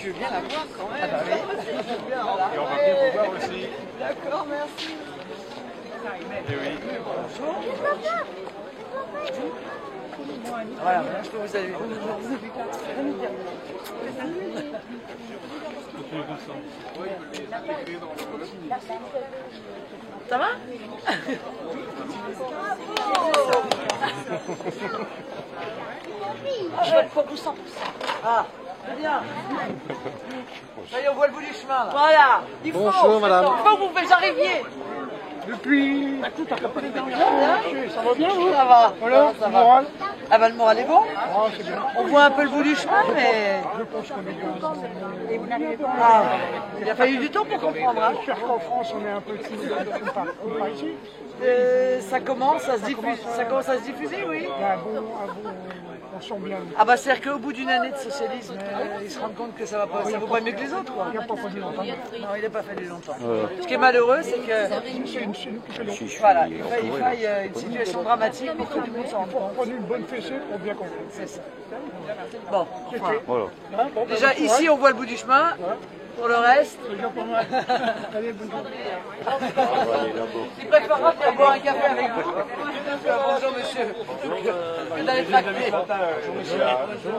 je veux bien la voir quand même. Ah bah oui. Voilà. Et on va venir vous voir aussi. D'accord, merci. Et oui. Bonjour. Voilà, je peux vous saluer. Ça va? Je vais pour vous 100%. Ah, très bien. Ça y est, on voit le bout du chemin là. Voilà. Il faut, Bonjour, madame. Il faut que vous arriviez. Depuis tout à fait les dernières fois, ça va bien vous? Ça va. Voilà, ça le va. moral. Ah bah le moral est bon. Ah, c'est bien. On voit un peu le bout du chemin, mais Je pense qu'on est bien. ah, il a fallu du temps pour comprendre. Hein. Cher qu'en France, on est un peu timide comme par ici. Ça commence à se diffuser. Ça commence à se diffuser, oui. Un bon, on sent bien. Ah bah c'est-à-dire qu'au bout d'une année de socialisme, ils se rendent compte que ça va pas, ça vaut pas mieux que les autres, quoi. Il n'y a pas fallu longtemps. Non, il n'a pas fallu longtemps. Ce qui est malheureux, c'est que voilà, il faille une situation dramatique pour que tout le monde s'en rende compte. Prenez une bonne fessée pour bien comprendre. C'est ça. Bon, enfin, Voilà. Hein, bon, déjà ici on voit le bout du chemin. Pour le reste, c'est déjà pas mal. Allez, bonne journée. il préférera faire boire un café avec vous. Bonjour monsieur. D'aller tracter.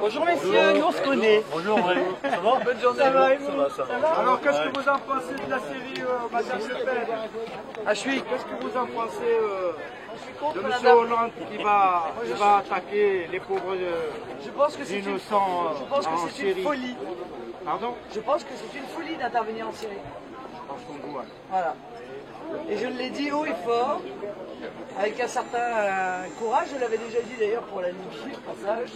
Bonjour messieurs, nous on se connaît. Bonjour, ça va? Bonne journée. Ça va, ça va. Alors, qu'est-ce que vous en pensez de la série Madame Le Pen? Ah, je suis Qu'est-ce que vous en pensez contre de M. madame. Hollande qui va attaquer les pauvres Je pense que c'est une, innocents je pense que en c'est une Syrie? folie. Pardon? Je pense que c'est une folie d'intervenir en Syrie. Dans son goût, hein. Voilà. Et je l'ai dit haut et fort, avec un certain courage. Je l'avais déjà dit d'ailleurs pour la Libye, au passage.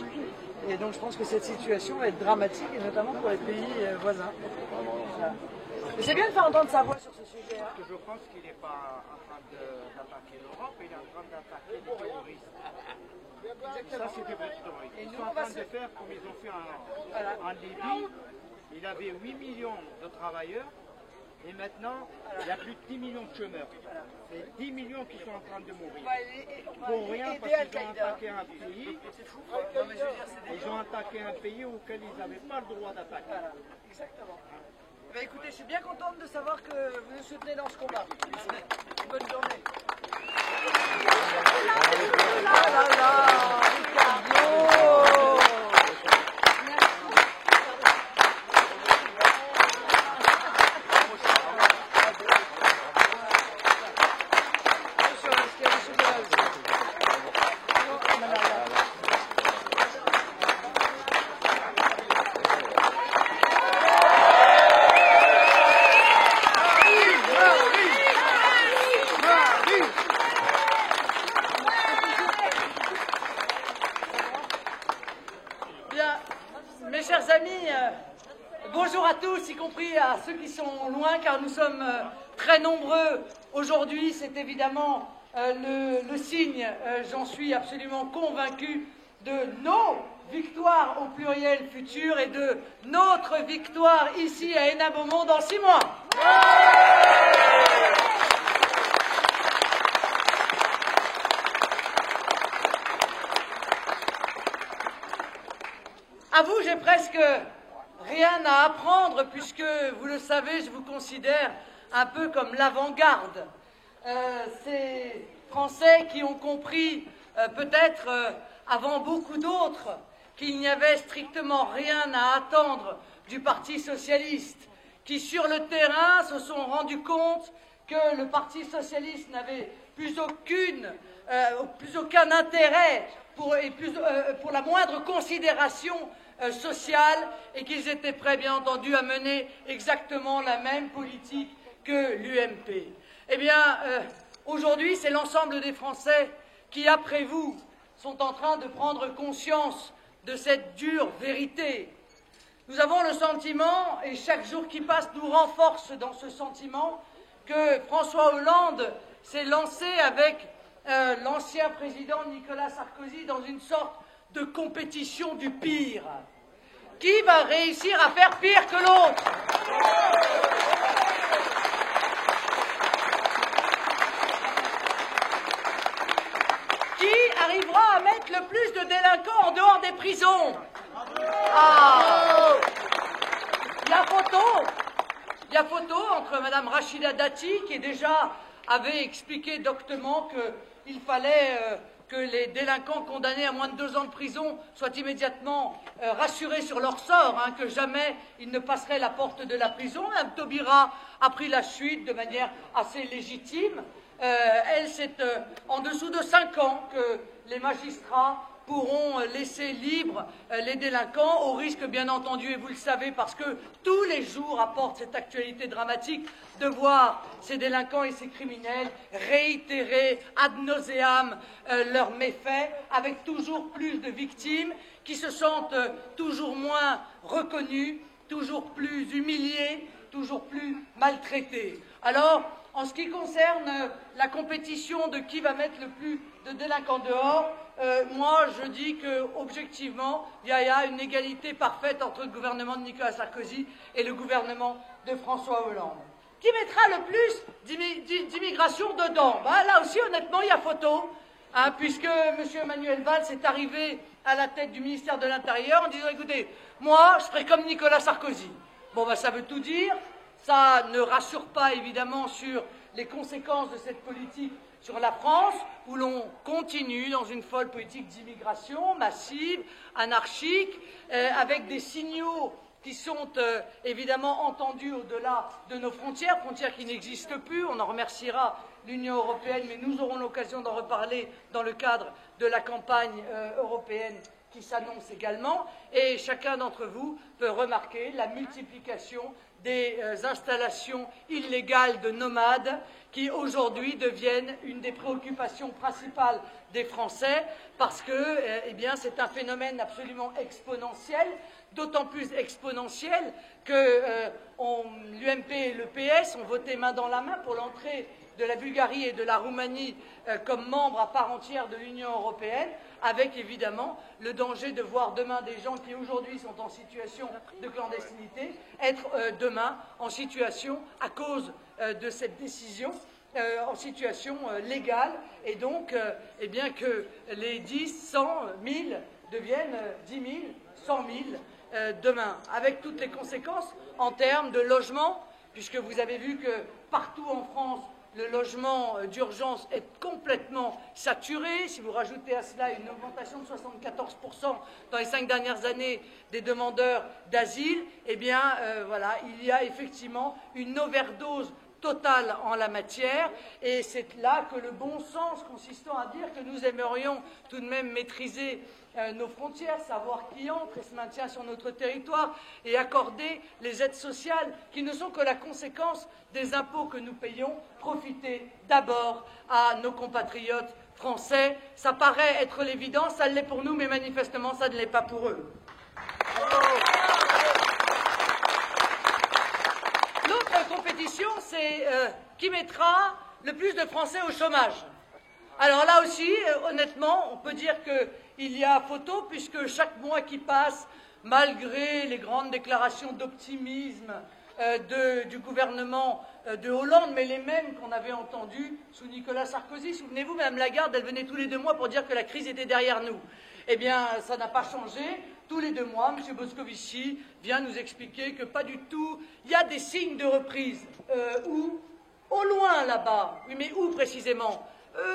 Et donc je pense que cette situation va être dramatique, et notamment pour les pays voisins. Voilà. Mais c'est bien de faire entendre sa voix sur ce sujet. Hein. Je pense qu'il n'est pas en train d'attaquer l'Europe, il est en train d'attaquer les terroristes. Ça, c'est des vrais terroristes. Et Ils nous, sont on en va train de faire comme ils ont fait Voilà. en Libye. Il avait 8 millions de travailleurs et maintenant il y a plus de 10 millions de chômeurs. C'est 10 millions qui sont en train de mourir. Pour rien parce qu'ils ont attaqué un pays. Non, mais je veux dire, c'est des Ils ont attaqué un pays auquel ils n'avaient pas le droit d'attaquer. Voilà, exactement. Ben, écoutez, je suis bien contente de savoir que vous nous soutenez dans ce combat. Bonne journée. Ah là là, Ricardo. Bien, mes chers amis, bonjour à tous, y compris à ceux qui sont loin, car nous sommes très nombreux aujourd'hui. C'est évidemment le signe, j'en suis absolument convaincu, de nos victoires au pluriel futur et de notre victoire ici à Hénin-Beaumont dans 6 mois. À vous, j'ai presque rien à apprendre puisque, vous le savez, je vous considère un peu comme l'avant-garde. Ces Français qui ont compris, peut-être avant beaucoup d'autres, qu'il n'y avait strictement rien à attendre du Parti socialiste, qui sur le terrain se sont rendus compte que le Parti socialiste n'avait plus aucun intérêt pour la moindre considération sociale et qu'ils étaient prêts, bien entendu, à mener exactement la même politique que l'UMP. Eh bien, aujourd'hui, c'est l'ensemble des Français qui, après vous, sont en train de prendre conscience de cette dure vérité. Nous avons le sentiment, et chaque jour qui passe nous renforce dans ce sentiment, que François Hollande s'est lancé avec l'ancien président Nicolas Sarkozy dans une sorte de compétition du pire. Qui va réussir à faire pire que l'autre? Qui arrivera à mettre le plus de délinquants en dehors des prisons? Ah. Il y a photo entre Mme Rachida Dati, qui déjà avait expliqué doctement qu'il fallait que les délinquants condamnés à moins de 2 ans de prison soient immédiatement rassurés sur leur sort, que jamais ils ne passeraient la porte de la prison. Mme Taubira a pris la suite de manière assez légitime. Elle, c'est en dessous de 5 ans que les magistrats pourront laisser libres les délinquants, au risque, bien entendu, et vous le savez, parce que tous les jours apporte cette actualité dramatique, de voir ces délinquants et ces criminels réitérer ad nauseam leurs méfaits, avec toujours plus de victimes qui se sentent toujours moins reconnues, toujours plus humiliées, toujours plus maltraitées. Alors, en ce qui concerne la compétition de qui va mettre le plus de délinquants dehors, moi je dis qu'objectivement, il y a une égalité parfaite entre le gouvernement de Nicolas Sarkozy et le gouvernement de François Hollande. Qui mettra le plus d'immigration dedans? Là aussi, honnêtement, il y a photo, puisque M. Manuel Valls est arrivé à la tête du ministère de l'Intérieur en disant « Écoutez, moi, je ferai comme Nicolas Sarkozy ». Bon, ça veut tout dire. Ça ne rassure pas, évidemment, sur les conséquences de cette politique sur la France, où l'on continue dans une folle politique d'immigration massive, anarchique, avec des signaux qui sont évidemment entendus au-delà de nos frontières qui n'existent plus. On en remerciera l'Union européenne, mais nous aurons l'occasion d'en reparler dans le cadre de la campagne européenne qui s'annonce également. Et chacun d'entre vous peut remarquer la multiplication des installations illégales de nomades qui aujourd'hui deviennent une des préoccupations principales des Français parce que c'est un phénomène absolument exponentiel, d'autant plus exponentiel que l'UMP et le PS ont voté main dans la main pour l'entrée de la Bulgarie et de la Roumanie comme membres à part entière de l'Union européenne, avec évidemment le danger de voir demain des gens qui aujourd'hui sont en situation de clandestinité être demain en situation, à cause de cette décision, en situation légale, et donc que les 10, 100, 1000 deviennent 10 000, 100 000 demain, avec toutes les conséquences en termes de logement, puisque vous avez vu que partout en France, le logement d'urgence est complètement saturé. Si vous rajoutez à cela une augmentation de 74% dans les 5 dernières années des demandeurs d'asile, il y a effectivement une overdose totale en la matière, et c'est là que le bon sens consistant à dire que nous aimerions tout de même maîtriser nos frontières, savoir qui entre et se maintient sur notre territoire, et accorder les aides sociales qui ne sont que la conséquence des impôts que nous payons, profiter d'abord à nos compatriotes français. Ça paraît être l'évidence, ça l'est pour nous, mais manifestement ça ne l'est pas pour eux. L'autre compétition, c'est qui mettra le plus de Français au chômage. Alors là aussi, honnêtement, on peut dire qu'il y a photo, puisque chaque mois qui passe, malgré les grandes déclarations d'optimisme du gouvernement de Hollande, mais les mêmes qu'on avait entendues sous Nicolas Sarkozy, souvenez-vous, Mme Lagarde, elle venait tous les 2 mois pour dire que la crise était derrière nous. Eh bien, ça n'a pas changé. Tous les 2 mois, M. Moscovici vient nous expliquer que pas du tout. Il y a des signes de reprise. Où? Au loin, là-bas. Oui, mais où précisément?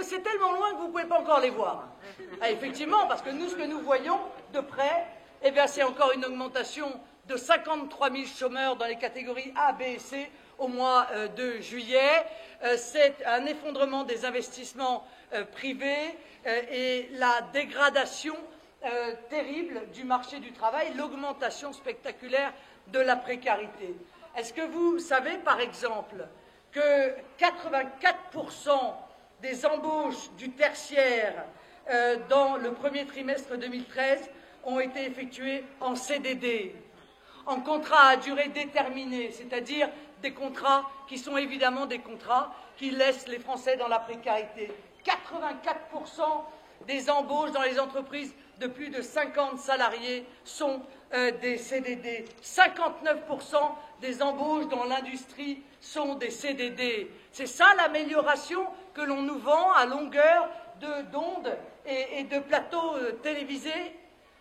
C'est tellement loin que vous ne pouvez pas encore les voir. Effectivement, parce que nous, ce que nous voyons de près, c'est encore une augmentation de 53 000 chômeurs dans les catégories A, B et C au mois de juillet. C'est un effondrement des investissements privés et la dégradation terrible du marché du travail, l'augmentation spectaculaire de la précarité. Est-ce que vous savez, par exemple, que 84% des embauches du tertiaire dans le premier trimestre 2013 ont été effectuées en CDD, en contrat à durée déterminée, c'est-à-dire des contrats qui sont évidemment des contrats qui laissent les Français dans la précarité. 84% des embauches dans les entreprises de plus de 50 salariés sont des CDD. 59% des embauches dans l'industrie sont des CDD. C'est ça l'amélioration que l'on nous vend à longueur d'ondes et de plateaux télévisés.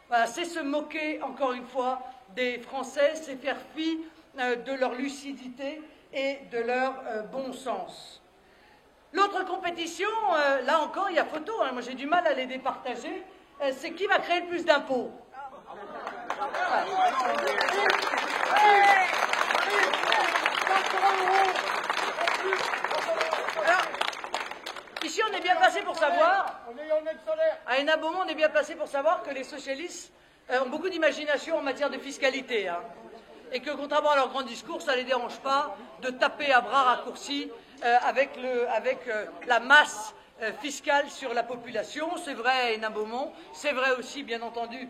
Voilà, c'est se moquer, encore une fois, des Français, c'est faire fi de leur lucidité et de leur bon sens. L'autre compétition, là encore, il y a photo, hein, moi j'ai du mal à les départager, c'est qui va créer le plus d'impôts. Alors, ici on est bien placé pour savoir, à Hénin Beaumont on est bien placé pour savoir que les socialistes ont beaucoup d'imagination en matière de fiscalité, hein, et que contrairement à leur grand discours, ça ne les dérange pas de taper à bras raccourcis avec la masse fiscale sur la population. C'est vrai à Hénin Beaumont, c'est vrai aussi bien entendu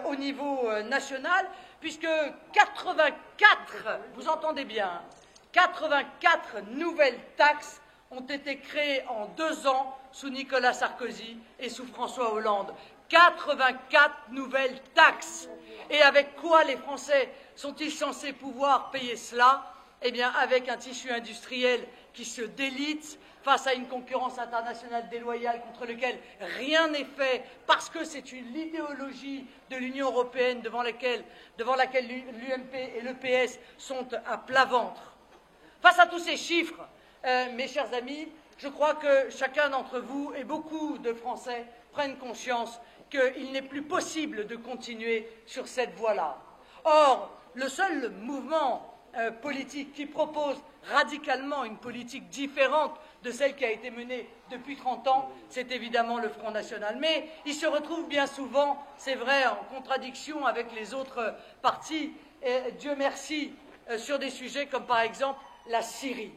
au niveau national, puisque 84, vous entendez bien, 84 nouvelles taxes ont été créées en 2 ans sous Nicolas Sarkozy et sous François Hollande. 84 nouvelles taxes. Et avec quoi les Français sont-ils censés pouvoir payer cela? Eh bien, avec un tissu industriel qui se délite face à une concurrence internationale déloyale contre laquelle rien n'est fait, parce que c'est l'idéologie de l'Union européenne devant laquelle l'UMP et le PS sont à plat ventre. Face à tous ces chiffres, mes chers amis, je crois que chacun d'entre vous et beaucoup de Français prennent conscience qu'il n'est plus possible de continuer sur cette voie-là. Or, le seul mouvement politique qui propose radicalement une politique différente de celle qui a été menée depuis 30 ans, c'est évidemment le Front National. Mais il se retrouve bien souvent, c'est vrai, en contradiction avec les autres partis, et Dieu merci, sur des sujets comme par exemple la Syrie.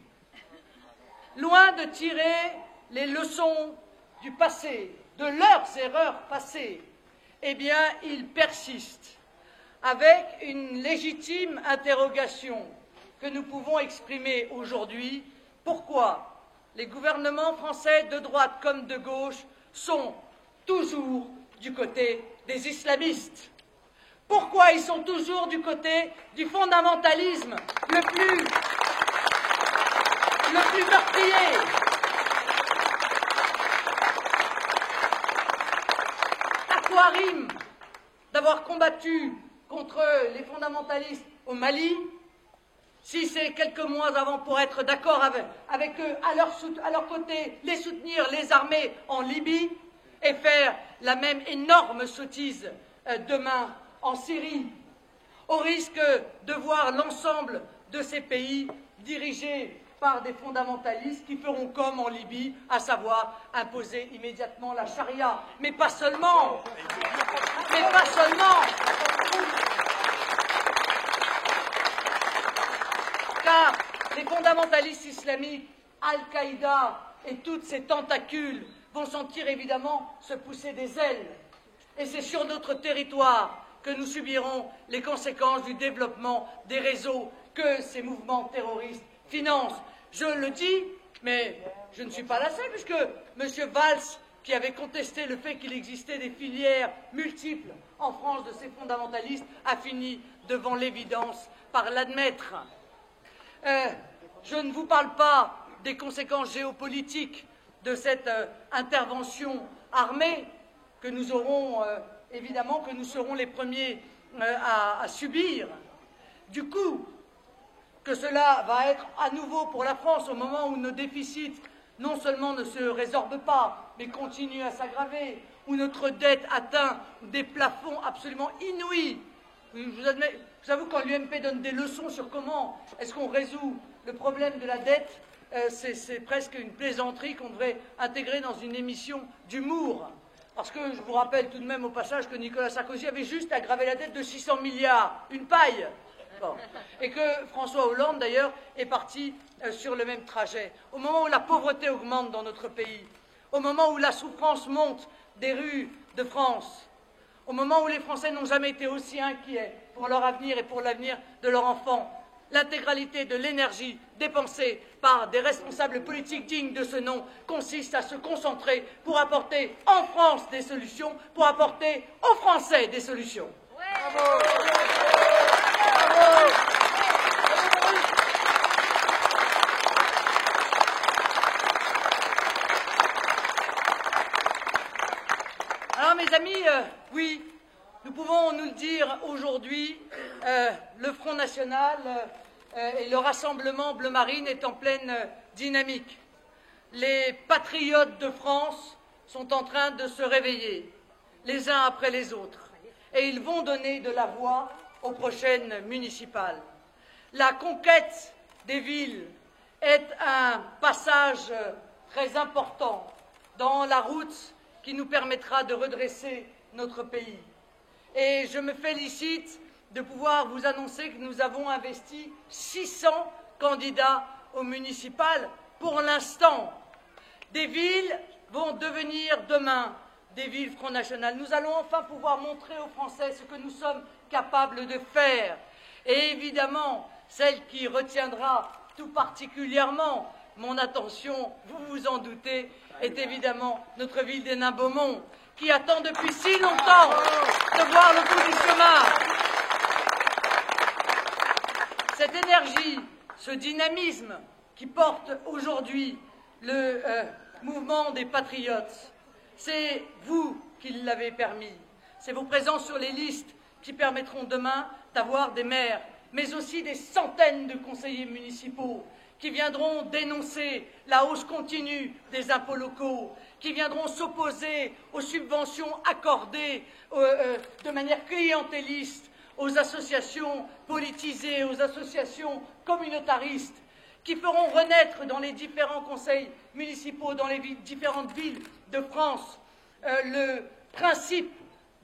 Loin de tirer les leçons du passé, de leurs erreurs passées, eh bien, ils persistent avec une légitime interrogation que nous pouvons exprimer aujourd'hui. Pourquoi les gouvernements français de droite comme de gauche sont toujours du côté des islamistes? Pourquoi ils sont toujours du côté du fondamentalisme le plus meurtrier? À quoi rime d'avoir combattu contre les fondamentalistes au Mali, si c'est quelques mois avant pour être d'accord avec eux, à leur côté, les soutenir, les armer en Libye, et faire la même énorme sottise demain en Syrie, au risque de voir l'ensemble de ces pays dirigés par des fondamentalistes qui feront comme en Libye, à savoir imposer immédiatement la charia. Mais pas seulement. Mais pas seulement. Car les fondamentalistes islamiques, Al-Qaïda et toutes ces tentacules vont sentir évidemment se pousser des ailes. Et c'est sur notre territoire que nous subirons les conséquences du développement des réseaux que ces mouvements terroristes financent. Je le dis, mais je ne suis pas la seule, puisque M. Valls, qui avait contesté le fait qu'il existait des filières multiples en France de ces fondamentalistes, a fini devant l'évidence par l'admettre. Je ne vous parle pas des conséquences géopolitiques de cette intervention armée que nous aurons, évidemment, que nous serons les premiers à subir. Du coup, que cela va être à nouveau pour la France au moment où nos déficits non seulement ne se résorbent pas, mais continuent à s'aggraver, où notre dette atteint des plafonds absolument inouïs. Je vous avoue, quand l'UMP donne des leçons sur comment est-ce qu'on résout le problème de la dette, c'est presque une plaisanterie qu'on devrait intégrer dans une émission d'humour. Parce que je vous rappelle tout de même au passage que Nicolas Sarkozy avait juste aggravé la dette de 600 milliards, une paille. Bon. Et que François Hollande, d'ailleurs, est parti sur le même trajet. Au moment où la pauvreté augmente dans notre pays, au moment où la souffrance monte des rues de France, au moment où les Français n'ont jamais été aussi inquiets pour leur avenir et pour l'avenir de leurs enfants, l'intégralité de l'énergie dépensée par des responsables politiques dignes de ce nom consiste à se concentrer pour apporter en France des solutions, pour apporter aux Français des solutions. Ouais. Bravo. Bravo. Alors mes amis, oui, nous pouvons nous le dire aujourd'hui, le Front National et le rassemblement Bleu Marine est en pleine dynamique. Les patriotes de France sont en train de se réveiller, les uns après les autres, et ils vont donner de la voix aux prochaines municipales. La conquête des villes est un passage très important dans la route qui nous permettra de redresser notre pays. Et je me félicite de pouvoir vous annoncer que nous avons investi 600 candidats aux municipales pour l'instant. Des villes vont devenir demain des villes Front National. Nous allons enfin pouvoir montrer aux Français ce que nous sommes capables de faire. Et évidemment, celle qui retiendra tout particulièrement mon attention, vous vous en doutez, est évidemment notre ville des Nains-Beaumont, qui attend depuis si longtemps de voir le bout du chemin. Cette énergie, ce dynamisme qui porte aujourd'hui le mouvement des patriotes, c'est vous qui l'avez permis. C'est vos présences sur les listes qui permettront demain d'avoir des maires, mais aussi des centaines de conseillers municipaux qui viendront dénoncer la hausse continue des impôts locaux, qui viendront s'opposer aux subventions accordées de manière clientéliste aux associations politisées, aux associations communautaristes, qui feront renaître dans les différents conseils municipaux, dans les différentes villes de France, le principe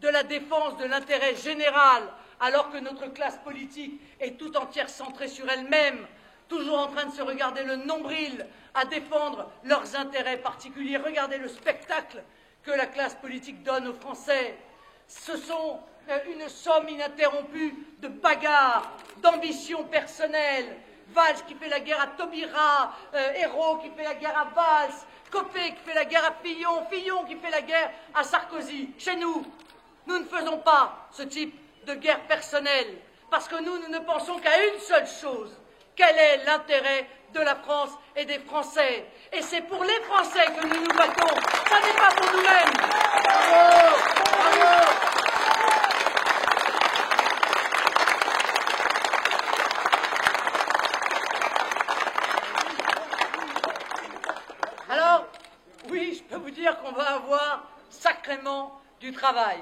de la défense de l'intérêt général, alors que notre classe politique est tout entière centrée sur elle-même, toujours en train de se regarder le nombril, à défendre leurs intérêts particuliers. Regardez le spectacle que la classe politique donne aux Français. Ce sont une somme ininterrompue de bagarres, d'ambitions personnelles. Valls qui fait la guerre à Taubira, Hérault qui fait la guerre à Valls, Copé qui fait la guerre à Fillon, Fillon qui fait la guerre à Sarkozy. Chez nous, nous ne faisons pas ce type de guerre personnelle, parce que nous ne pensons qu'à une seule chose: quel est l'intérêt de la France et des Français? Et c'est pour les Français que nous nous battons, ça n'est pas pour nous-mêmes. Bravo, bravo. Alors, oui, je peux vous dire qu'on va avoir sacrément du travail,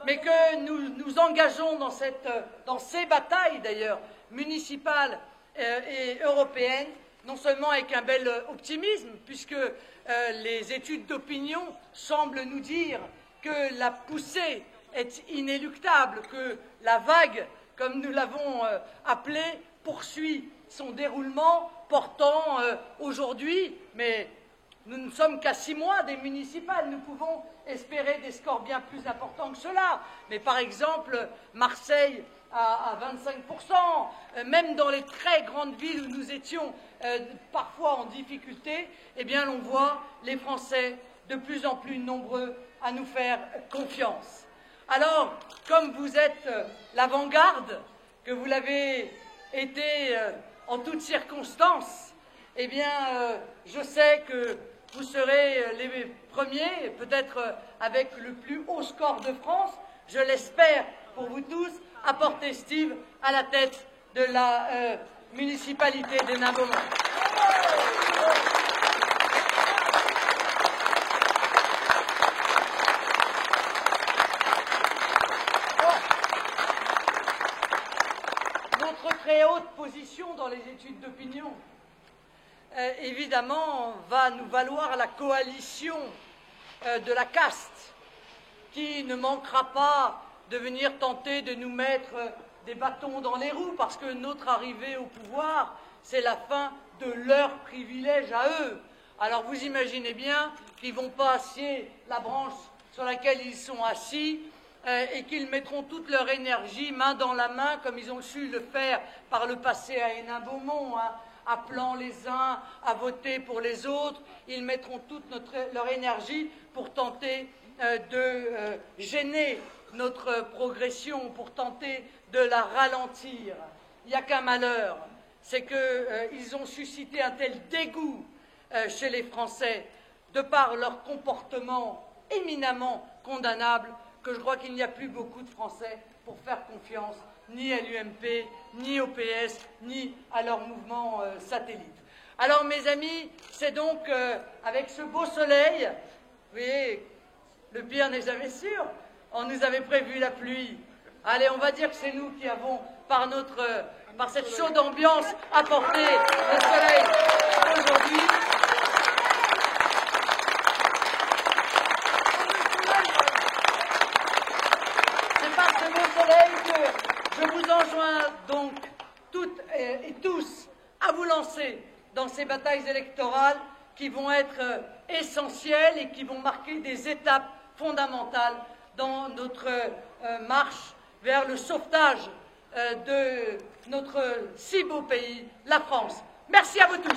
mais que nous nous engageons dans ces batailles, d'ailleurs, municipales et européenne, non seulement avec un bel optimisme, puisque les études d'opinion semblent nous dire que la poussée est inéluctable, que la vague, comme nous l'avons appelée, poursuit son déroulement, portant aujourd'hui, mais nous ne sommes qu'à 6 mois des municipales, nous pouvons espérer des scores bien plus importants que cela, mais par exemple, Marseille à 25%, même dans les très grandes villes où nous étions parfois en difficulté, eh bien l'on voit les Français de plus en plus nombreux à nous faire confiance. Alors, comme vous êtes l'avant-garde, que vous l'avez été en toutes circonstances, eh bien je sais que vous serez les premiers, peut-être avec le plus haut score de France, je l'espère pour vous tous, à porter Steve à la tête de la municipalité de Nains-Beaumont. Notre très haute position dans les études d'opinion, évidemment, va nous valoir la coalition de la caste, qui ne manquera pas de venir tenter de nous mettre des bâtons dans les roues, parce que notre arrivée au pouvoir, c'est la fin de leurs privilèges à eux. Alors vous imaginez bien qu'ils ne vont pas assier la branche sur laquelle ils sont assis et qu'ils mettront toute leur énergie main dans la main, comme ils ont su le faire par le passé à Hénin-Beaumont, appelant les uns à voter pour les autres. Ils mettront toute leur énergie pour tenter de gêner notre progression, pour tenter de la ralentir. Il n'y a qu'un malheur, c'est qu'ils ont suscité un tel dégoût chez les Français, de par leur comportement éminemment condamnable, que je crois qu'il n'y a plus beaucoup de Français pour faire confiance ni à l'UMP, ni au PS, ni à leur mouvement satellite. Alors mes amis, c'est donc avec ce beau soleil, vous voyez, le pire n'est jamais sûr, on nous avait prévu la pluie. Allez, on va dire que c'est nous qui avons, par cette chaude ambiance, apporté le soleil aujourd'hui. C'est par ce beau soleil que je vous enjoins donc toutes et tous à vous lancer dans ces batailles électorales qui vont être essentielles et qui vont marquer des étapes fondamentales dans notre marche vers le sauvetage de notre si beau pays, la France. Merci à vous tous.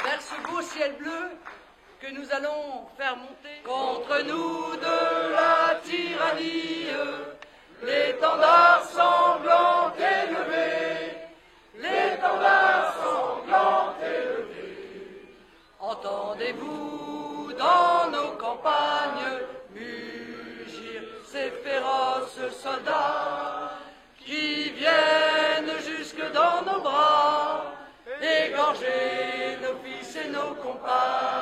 Vers ce beau ciel bleu que nous allons faire monter contre nous de la tyrannie, l'étendard sanglant élevé, l'étendard sanglant élevé. Entendez-vous dans nos campagnes mugir ces féroces soldats qui viennent jusque dans nos bras, égorger nos fils et nos compagnes.